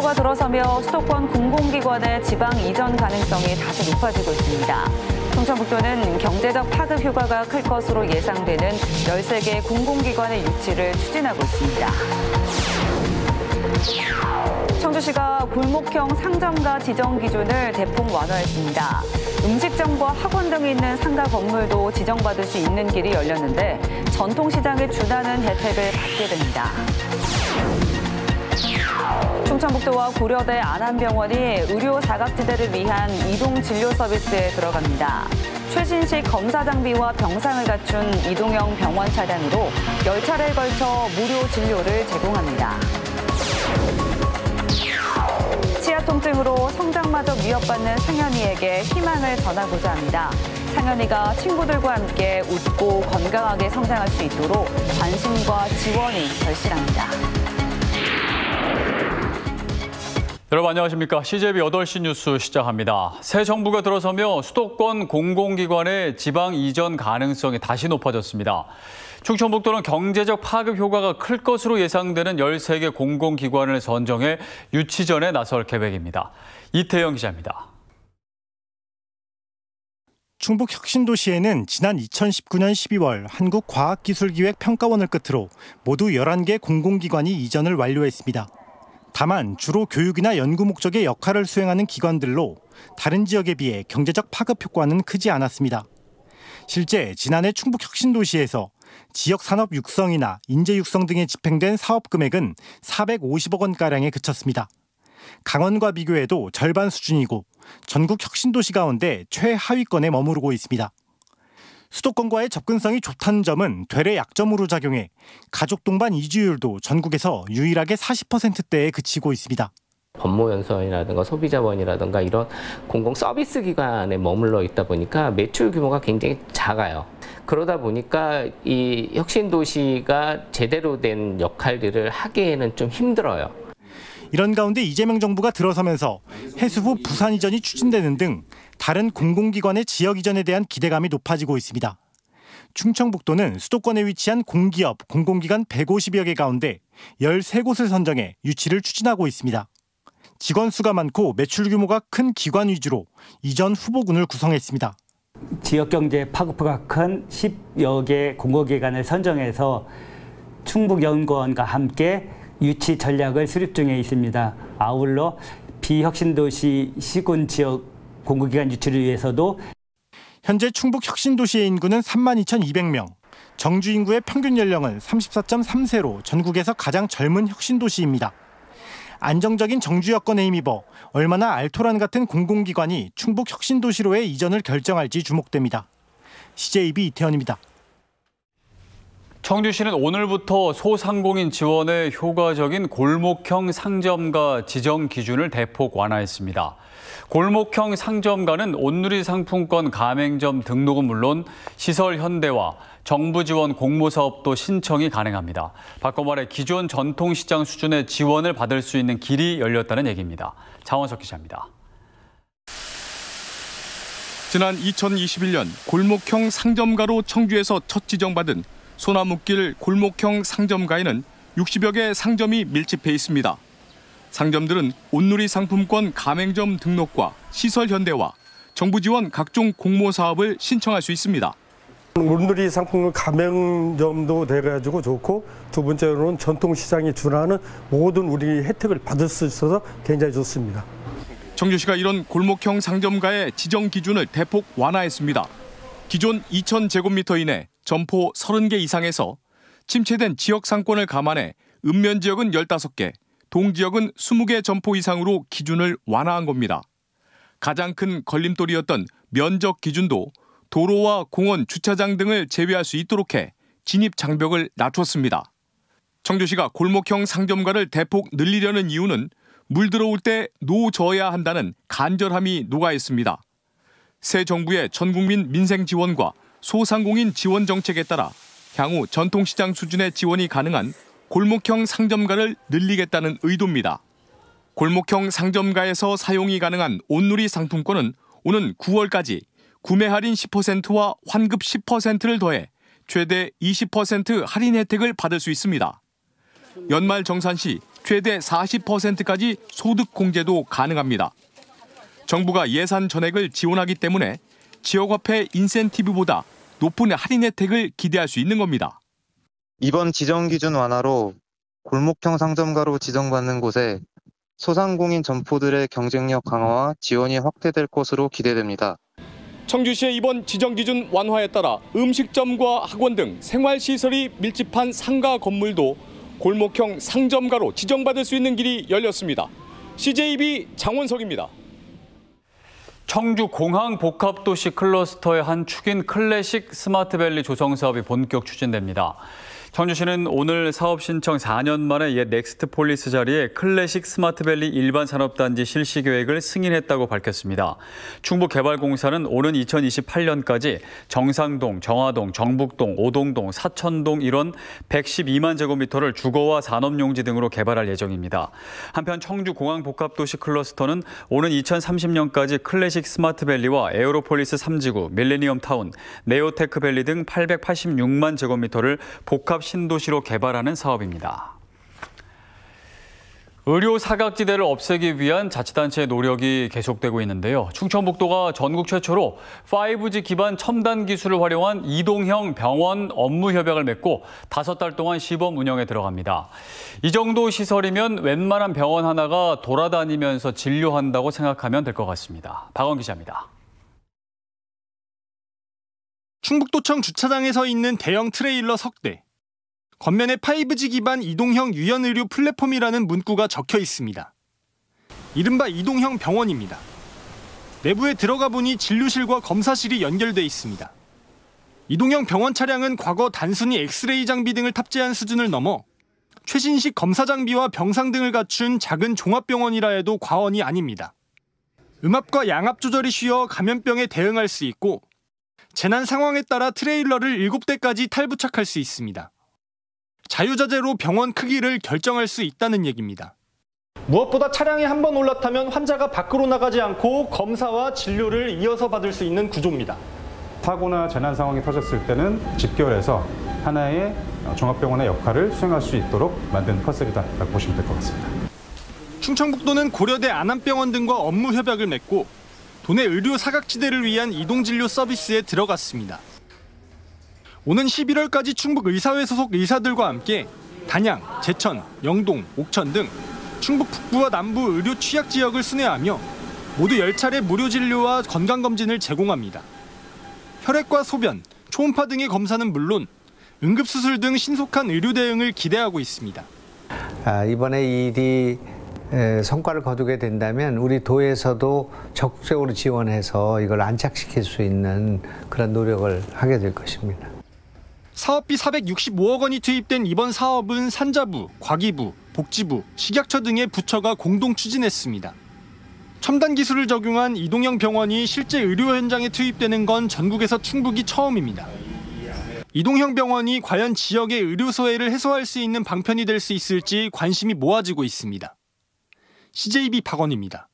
정부가 들어서며 수도권 공공기관의 지방 이전 가능성이 다시 높아지고 있습니다. 충청북도는 경제적 파급 효과가 클 것으로 예상되는 13개 공공기관의 유치를 추진하고 있습니다. 청주시가 골목형 상점가 지정 기준을 대폭 완화했습니다. 음식점과 학원 등이 있는 상가 건물도 지정받을 수 있는 길이 열렸는데 전통시장에 준하는 혜택을 받게 됩니다. 충청북도와 고려대 안암병원이 의료 사각지대를 위한 이동 진료 서비스에 들어갑니다. 최신식 검사 장비와 병상을 갖춘 이동형 병원 차량으로 10차례에 걸쳐 무료 진료를 제공합니다. 치아 통증으로 성장마저 위협받는 상현이에게 희망을 전하고자 합니다. 상현이가 친구들과 함께 웃고 건강하게 성장할 수 있도록 관심과 지원이 절실합니다. 여러분 안녕하십니까. CJB 8시 뉴스 시작합니다. 새 정부가 들어서며 수도권 공공기관의 지방 이전 가능성이 다시 높아졌습니다. 충청북도는 경제적 파급 효과가 클 것으로 예상되는 13개 공공기관을 선정해 유치전에 나설 계획입니다. 이태영 기자입니다. 충북혁신도시에는 지난 2019년 12월 한국과학기술기획평가원을 끝으로 모두 11개 공공기관이 이전을 완료했습니다. 다만 주로 교육이나 연구 목적의 역할을 수행하는 기관들로 다른 지역에 비해 경제적 파급 효과는 크지 않았습니다. 실제 지난해 충북혁신도시에서 지역산업 육성이나 인재 육성 등에 집행된 사업 금액은 450억 원가량에 그쳤습니다. 강원과 비교해도 절반 수준이고 전국 혁신도시 가운데 최하위권에 머무르고 있습니다. 수도권과의 접근성이 좋다는 점은 되레 약점으로 작용해 가족 동반 이주율도 전국에서 유일하게 40%대에 그치고 있습니다. 법무연수원이라든가 소비자원이라든가 이런 공공 서비스 기관에 머물러 있다 보니까 매출 규모가 굉장히 작아요. 그러다 보니까 이 혁신도시가 제대로 된 역할들을 하기에는 좀 힘들어요. 이런 가운데 이재명 정부가 들어서면서 해수부 부산 이전이 추진되는 등 다른 공공기관의 지역 이전에 대한 기대감이 높아지고 있습니다. 충청북도는 수도권에 위치한 공기업, 공공기관 150여 개 가운데 13곳을 선정해 유치를 추진하고 있습니다. 직원 수가 많고 매출 규모가 큰 기관 위주로 이전 후보군을 구성했습니다. 지역경제 파급효과가 큰 10여 개 공공기관을 선정해서 충북연구원과 함께 유치 전략을 수립 중에 있습니다. 아울러 비혁신도시 시군 지역 공공기관 유치를 위해서도 현재 충북 혁신도시의 인구는 32,200명, 정주 인구의 평균 연령은 34.3세로 전국에서 가장 젊은 혁신도시입니다. 안정적인 정주 여건에 힘입어 얼마나 알토란 같은 공공기관이 충북 혁신도시로의 이전을 결정할지 주목됩니다. CJB 이태현입니다. 청주시는 오늘부터 소상공인 지원에 효과적인 골목형 상점가 지정 기준을 대폭 완화했습니다. 골목형 상점가는 온누리 상품권 가맹점 등록은 물론 시설 현대화, 정부 지원 공모사업도 신청이 가능합니다. 바꿔 말해 기존 전통시장 수준의 지원을 받을 수 있는 길이 열렸다는 얘기입니다. 장원석 기자입니다. 지난 2021년 골목형 상점가로 청주에서 첫 지정받은 소나무길 골목형 상점가에는 60여 개 상점이 밀집해 있습니다. 상점들은 온누리 상품권 가맹점 등록과 시설 현대화, 정부 지원 각종 공모 사업을 신청할 수 있습니다. 온누리 상품권 가맹점도 돼가지고 좋고 두 번째로는 전통시장에 준하는 모든 우리 혜택을 받을 수 있어서 굉장히 좋습니다. 청주시가 이런 골목형 상점가의 지정 기준을 대폭 완화했습니다. 기존 2,000제곱미터 이내 점포 30개 이상에서 침체된 지역 상권을 감안해 읍면 지역은 15개, 동 지역은 20개 점포 이상으로 기준을 완화한 겁니다. 가장 큰 걸림돌이었던 면적 기준도 도로와 공원, 주차장 등을 제외할 수 있도록 해 진입 장벽을 낮췄습니다. 청주시가 골목형 상점가를 대폭 늘리려는 이유는 물 들어올 때 노져야 한다는 간절함이 녹아 있습니다. 새 정부의 전국민 민생 지원과 소상공인 지원 정책에 따라 향후 전통시장 수준의 지원이 가능한 골목형 상점가를 늘리겠다는 의도입니다. 골목형 상점가에서 사용이 가능한 온누리 상품권은 오는 9월까지 구매 할인 10%와 환급 10%를 더해 최대 20% 할인 혜택을 받을 수 있습니다. 연말 정산 시 최대 40%까지 소득 공제도 가능합니다. 정부가 예산 전액을 지원하기 때문에 지역화폐 인센티브보다 높은 할인 혜택을 기대할 수 있는 겁니다. 이번 지정 기준 완화로 골목형 상점가로 지정받는 곳에 소상공인 점포들의 경쟁력 강화와 지원이 확대될 것으로 기대됩니다. 청주시의 이번 지정 기준 완화에 따라 음식점과 학원 등 생활시설이 밀집한 상가 건물도 골목형 상점가로 지정받을 수 있는 길이 열렸습니다. CJB 장원석입니다. 청주 공항 복합도시 클러스터의 한 축인 클래식 스마트밸리 조성 사업이 본격 추진됩니다. 청주시는 오늘 사업 신청 4년 만에 옛 넥스트폴리스 자리에 클래식 스마트밸리 일반 산업단지 실시 계획을 승인했다고 밝혔습니다. 충북개발공사는 오는 2028년까지 정상동, 정화동, 정북동, 오동동, 사천동 일원 112만 제곱미터를 주거와 산업용지 등으로 개발할 예정입니다. 한편 청주 공항 복합도시 클러스터는 오는 2030년까지 클래식 스마트밸리와 에어로폴리스 3지구, 밀레니엄타운, 네오테크밸리 등 886만 제곱미터를 복합 신도시로 개발하는 사업입니다. 의료 사각지대를 없애기 위한 자치단체의 노력이 계속되고 있는데요. 충청북도가 전국 최초로 5G 기반 첨단 기술을 활용한 이동형 병원 업무 협약을 맺고 5달 동안 시범 운영에 들어갑니다. 이 정도 시설이면 웬만한 병원 하나가 돌아다니면서 진료한다고 생각하면 될 것 같습니다. 박원 기자입니다. 충북도청 주차장에 서 있는 대형 트레일러 석 대. 겉면에 5G 기반 이동형 유연의료 플랫폼이라는 문구가 적혀 있습니다. 이른바 이동형 병원입니다. 내부에 들어가 보니 진료실과 검사실이 연결돼 있습니다. 이동형 병원 차량은 과거 단순히 엑스레이 장비 등을 탑재한 수준을 넘어 최신식 검사 장비와 병상 등을 갖춘 작은 종합병원이라 해도 과언이 아닙니다. 음압과 양압 조절이 쉬워 감염병에 대응할 수 있고 재난 상황에 따라 트레일러를 7대까지 탈부착할 수 있습니다. 자유자재로 병원 크기를 결정할 수 있다는 얘기입니다. 무엇보다 차량에 한 번 올라타면 환자가 밖으로 나가지 않고 검사와 진료를 이어서 받을 수 있는 구조입니다. 사고나 재난 상황이 터졌을 때는 집결해서 하나의 종합병원의 역할을 수행할 수 있도록 만든 퍼슬이다라고 보시면 될 것 같습니다. 충청북도는 고려대 안암병원 등과 업무 협약을 맺고 도내 의료 사각지대를 위한 이동진료 서비스에 들어갔습니다. 오는 11월까지 충북 의사회 소속 의사들과 함께 단양, 제천, 영동, 옥천 등 충북 북부와 남부 의료 취약 지역을 순회하며 모두 10차례 무료 진료와 건강검진을 제공합니다. 혈액과 소변, 초음파 등의 검사는 물론 응급수술 등 신속한 의료 대응을 기대하고 있습니다. 이번에 이 일이 성과를 거두게 된다면 우리 도에서도 적극적으로 지원해서 이걸 안착시킬 수 있는 그런 노력을 하게 될 것입니다. 사업비 465억 원이 투입된 이번 사업은 산자부, 과기부, 복지부, 식약처 등의 부처가 공동 추진했습니다. 첨단 기술을 적용한 이동형 병원이 실제 의료 현장에 투입되는 건 전국에서 충북이 처음입니다. 이동형 병원이 과연 지역의 의료 소외를 해소할 수 있는 방편이 될 수 있을지 관심이 모아지고 있습니다. CJB 박원입니다.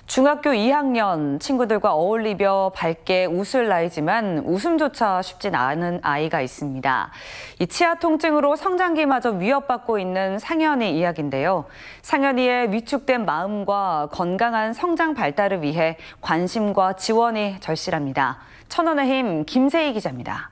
중학교 2학년 친구들과 어울리며 밝게 웃을 나이지만 웃음조차 쉽진 않은 아이가 있습니다. 이 치아 통증으로 성장기마저 위협받고 있는 상현이 이야기인데요. 상현이의 위축된 마음과 건강한 성장 발달을 위해 관심과 지원이 절실합니다. 천원의 힘 김세희 기자입니다.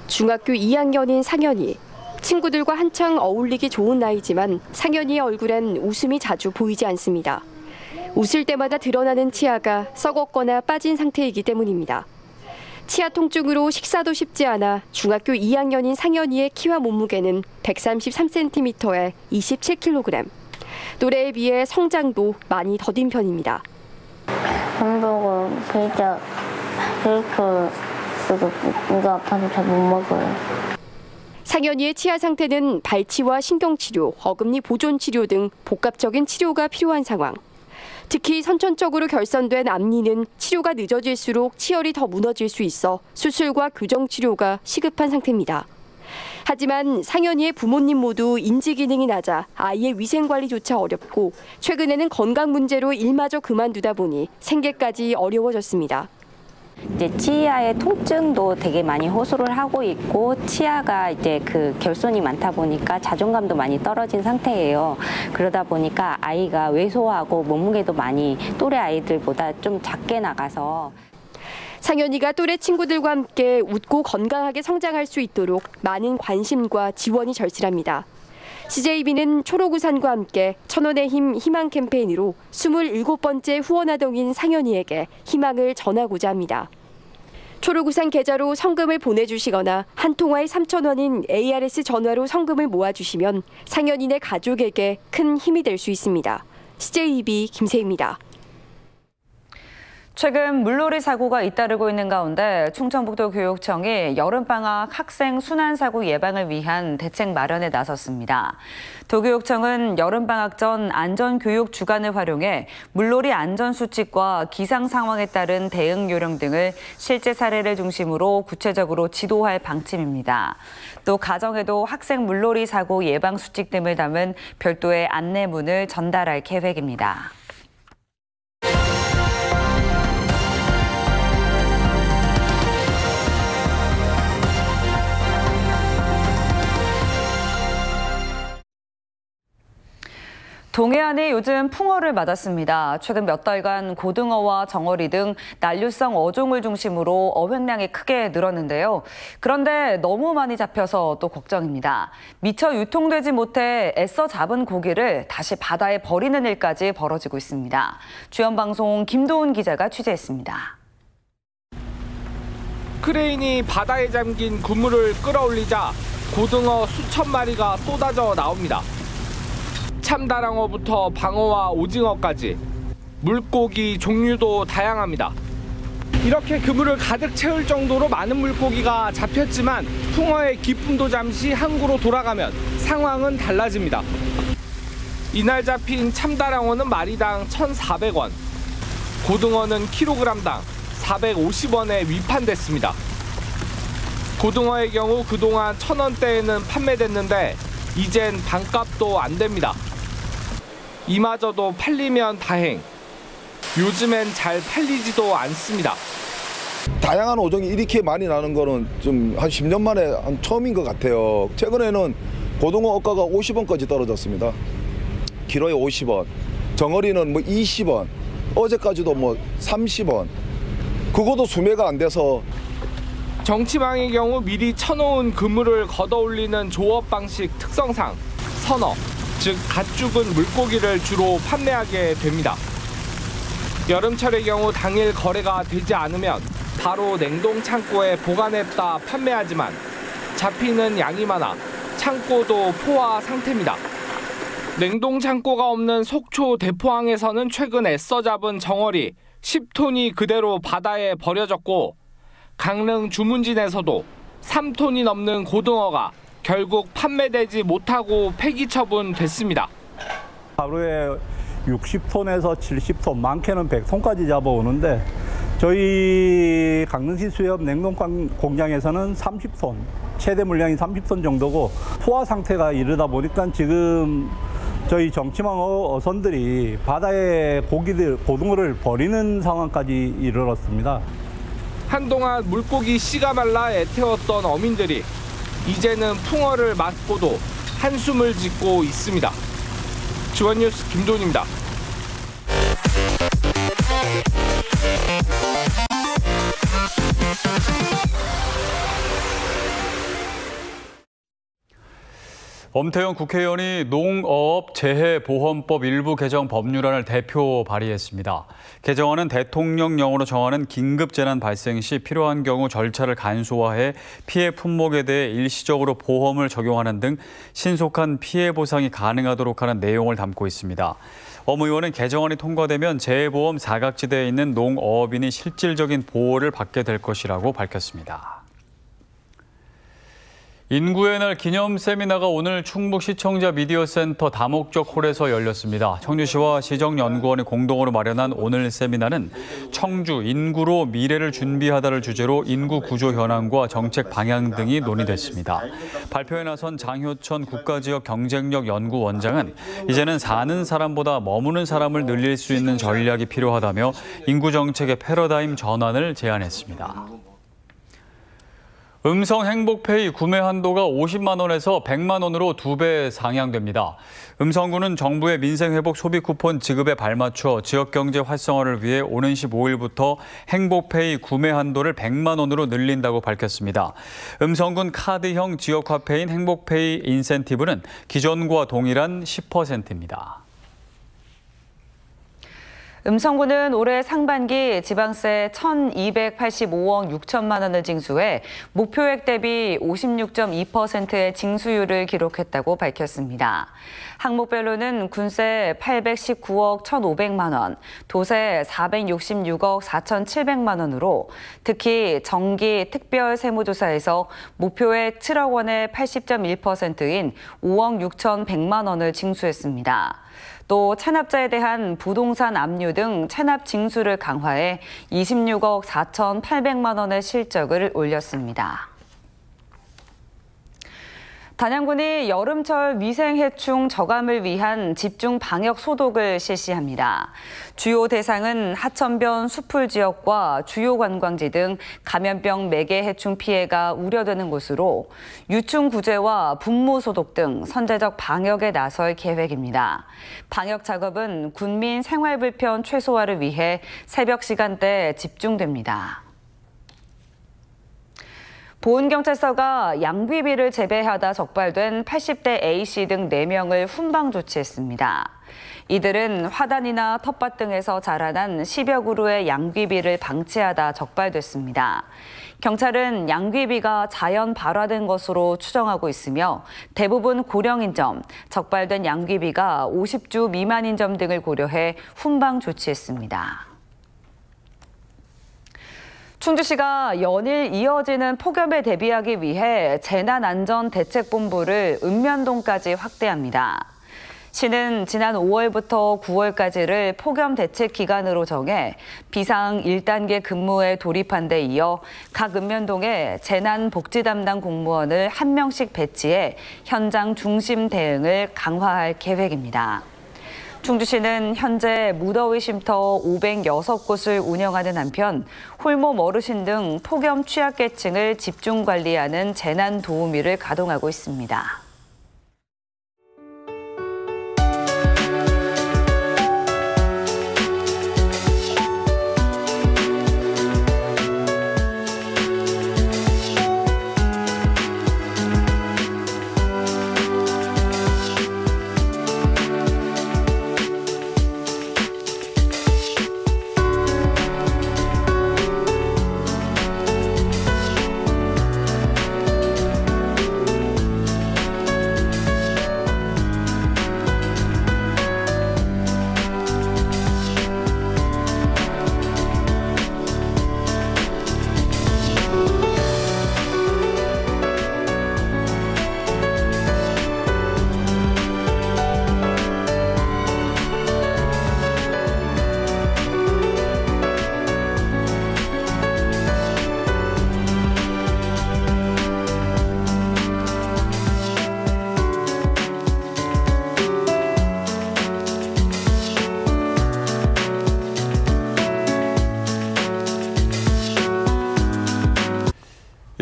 중학교 2학년인 상현이. 친구들과 한창 어울리기 좋은 나이지만 상현이의 얼굴엔 웃음이 자주 보이지 않습니다. 웃을 때마다 드러나는 치아가 썩었거나 빠진 상태이기 때문입니다. 치아 통증으로 식사도 쉽지 않아 중학교 2학년인 상현이의 키와 몸무게는 133cm에 27kg. 또래에 비해 성장도 많이 더딘 편입니다. 햄버거, 피자, 케이크, 그리고 이거 아파서 잘 못 먹어요. 상현이의 치아 상태는 발치와 신경치료, 어금니 보존 치료 등 복합적인 치료가 필요한 상황. 특히 선천적으로 결손된 앞니는 치료가 늦어질수록 치열이 더 무너질 수 있어 수술과 교정 치료가 시급한 상태입니다. 하지만 상현이의 부모님 모두 인지 기능이 낮아 아이의 위생 관리조차 어렵고 최근에는 건강 문제로 일마저 그만두다 보니 생계까지 어려워졌습니다. 이제 치아의 통증도 되게 많이 호소를 하고 있고 치아가 이제 그 결손이 많다 보니까 자존감도 많이 떨어진 상태예요. 그러다 보니까 아이가 왜소하고 몸무게도 많이 또래 아이들보다 좀 작게 나가서 상현이가 또래 친구들과 함께 웃고 건강하게 성장할 수 있도록 많은 관심과 지원이 절실합니다. CJB는 초록우산과 함께 1000원의 힘 희망 캠페인으로 27번째 후원아동인 상현이에게 희망을 전하고자 합니다. 초록우산 계좌로 성금을 보내주시거나 한 통화에 3,000원인 ARS 전화로 성금을 모아주시면 상현이네 가족에게 큰 힘이 될 수 있습니다. CJB 김세희입니다. 최근 물놀이 사고가 잇따르고 있는 가운데 충청북도 교육청이 여름방학 학생 순환사고 예방을 위한 대책 마련에 나섰습니다. 도교육청은 여름방학 전 안전교육 주간을 활용해 물놀이 안전수칙과 기상 상황에 따른 대응 요령 등을 실제 사례를 중심으로 구체적으로 지도할 방침입니다. 또 가정에도 학생 물놀이 사고 예방 수칙 등을 담은 별도의 안내문을 전달할 계획입니다. 동해안이 요즘 풍어를 맞았습니다. 최근 몇 달간 고등어와 정어리 등 난류성 어종을 중심으로 어획량이 크게 늘었는데요. 그런데 너무 많이 잡혀서 또 걱정입니다. 미처 유통되지 못해 애써 잡은 고기를 다시 바다에 버리는 일까지 벌어지고 있습니다. 주연방송 김도훈 기자가 취재했습니다. 크레인이 바다에 잠긴 그물을 끌어올리자 고등어 수천 마리가 쏟아져 나옵니다. 참다랑어부터 방어와 오징어까지 물고기 종류도 다양합니다. 이렇게 그물을 가득 채울 정도로 많은 물고기가 잡혔지만 풍어의 기쁨도 잠시 항구로 돌아가면 상황은 달라집니다. 이날 잡힌 참다랑어는 마리당 1,400원, 고등어는 킬로그램당 450원에 위판됐습니다. 고등어의 경우 그동안 1,000원대에는 판매됐는데 이젠 반값도 안 됩니다. 이마저도 팔리면 다행. 요즘엔 잘 팔리지도 않습니다. 다양한 어종이 이렇게 많이 나는 거는 좀 한 10년 만에 한 처음인 것 같아요. 최근에는 고등어 어가가 50원까지 떨어졌습니다. 키로에 50원. 정어리는 뭐 20원. 어제까지도 뭐 30원. 그것도 수매가 안 돼서. 정치망의 경우 미리 쳐놓은 그물을 걷어올리는 조업 방식 특성상 선어, 즉 갓 죽은 물고기를 주로 판매하게 됩니다. 여름철의 경우 당일 거래가 되지 않으면 바로 냉동 창고에 보관했다 판매하지만 잡히는 양이 많아 창고도 포화 상태입니다. 냉동 창고가 없는 속초 대포항에서는 최근 애써 잡은 정어리 10톤이 그대로 바다에 버려졌고 강릉 주문진에서도 3톤이 넘는 고등어가 결국 판매되지 못하고 폐기 처분됐습니다. 하루에 60톤에서 70톤, 많게는 100톤까지 잡아오는데 저희 강릉시 수협 냉동 공장에서는 30톤, 최대 물량이 30톤 정도고 포화 상태가 이르다 보니까 지금 저희 정치망 어선들이 바다에 고등어를 버리는 상황까지 이르렀습니다. 한동안 물고기 씨가 말라 애태웠던 어민들이 이제는 풍어를 맞고도 한숨을 짓고 있습니다. 주원뉴스 김도훈입니다. 엄태영 국회의원이 농어업재해보험법 일부 개정 법률안을 대표 발의했습니다. 개정안은 대통령령으로 정하는 긴급재난 발생 시 필요한 경우 절차를 간소화해 피해 품목에 대해 일시적으로 보험을 적용하는 등 신속한 피해 보상이 가능하도록 하는 내용을 담고 있습니다. 엄 의원은 개정안이 통과되면 재해보험 사각지대에 있는 농어업인이 실질적인 보호를 받게 될 것이라고 밝혔습니다. 인구의 날 기념 세미나가 오늘 충북 시청자 미디어센터 다목적 홀에서 열렸습니다. 청주시와 시정연구원이 공동으로 마련한 오늘 세미나는 청주 인구로 미래를 준비하다를 주제로 인구 구조 현황과 정책 방향 등이 논의됐습니다. 발표에 나선 장효천 국가지역 경쟁력 연구원장은 이제는 사는 사람보다 머무는 사람을 늘릴 수 있는 전략이 필요하다며 인구 정책의 패러다임 전환을 제안했습니다. 음성 행복페이 구매 한도가 50만 원에서 100만 원으로 2배 상향됩니다. 음성군은 정부의 민생회복 소비 쿠폰 지급에 발맞춰 지역경제 활성화를 위해 오는 15일부터 행복페이 구매 한도를 100만 원으로 늘린다고 밝혔습니다. 음성군 카드형 지역화폐인 행복페이 인센티브는 기존과 동일한 10%입니다. 음성군은 올해 상반기 지방세 1,285억 6천만 원을 징수해 목표액 대비 56.2%의 징수율을 기록했다고 밝혔습니다. 항목별로는 군세 819억 1,500만 원, 도세 466억 4,700만 원으로 특히 정기 특별 세무조사에서 목표액 7억 원의 80.1%인 5억 6,100만 원을 징수했습니다. 또 체납자에 대한 부동산 압류 등 체납 징수를 강화해 26억 4,800만 원의 실적을 올렸습니다. 단양군이 여름철 위생해충 저감을 위한 집중 방역 소독을 실시합니다. 주요 대상은 하천변 수풀 지역과 주요 관광지 등 감염병 매개 해충 피해가 우려되는 곳으로 유충 구제와 분무 소독 등 선제적 방역에 나설 계획입니다. 방역 작업은 군민 생활 불편 최소화를 위해 새벽 시간대에 집중됩니다. 보은경찰서가 양귀비를 재배하다 적발된 80대 A씨 등 4명을 훈방 조치했습니다. 이들은 화단이나 텃밭 등에서 자라난 10여 그루의 양귀비를 방치하다 적발됐습니다. 경찰은 양귀비가 자연 발화된 것으로 추정하고 있으며 대부분 고령인 점, 적발된 양귀비가 50주 미만인 점 등을 고려해 훈방 조치했습니다. 충주시가 연일 이어지는 폭염에 대비하기 위해 재난안전대책본부를 읍면동까지 확대합니다. 시는 지난 5월부터 9월까지를 폭염 대책 기간으로 정해 비상 1단계 근무에 돌입한 데 이어 각 읍면동에 재난복지 담당 공무원을 1명씩 배치해 현장 중심 대응을 강화할 계획입니다. 충주시는 현재 무더위 쉼터 506곳을 운영하는 한편 홀몸 어르신 등 폭염 취약계층을 집중 관리하는 재난 도우미를 가동하고 있습니다.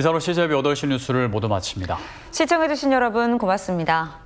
이상으로 CJB 8시 뉴스를 모두 마칩니다. 시청해주신 여러분 고맙습니다.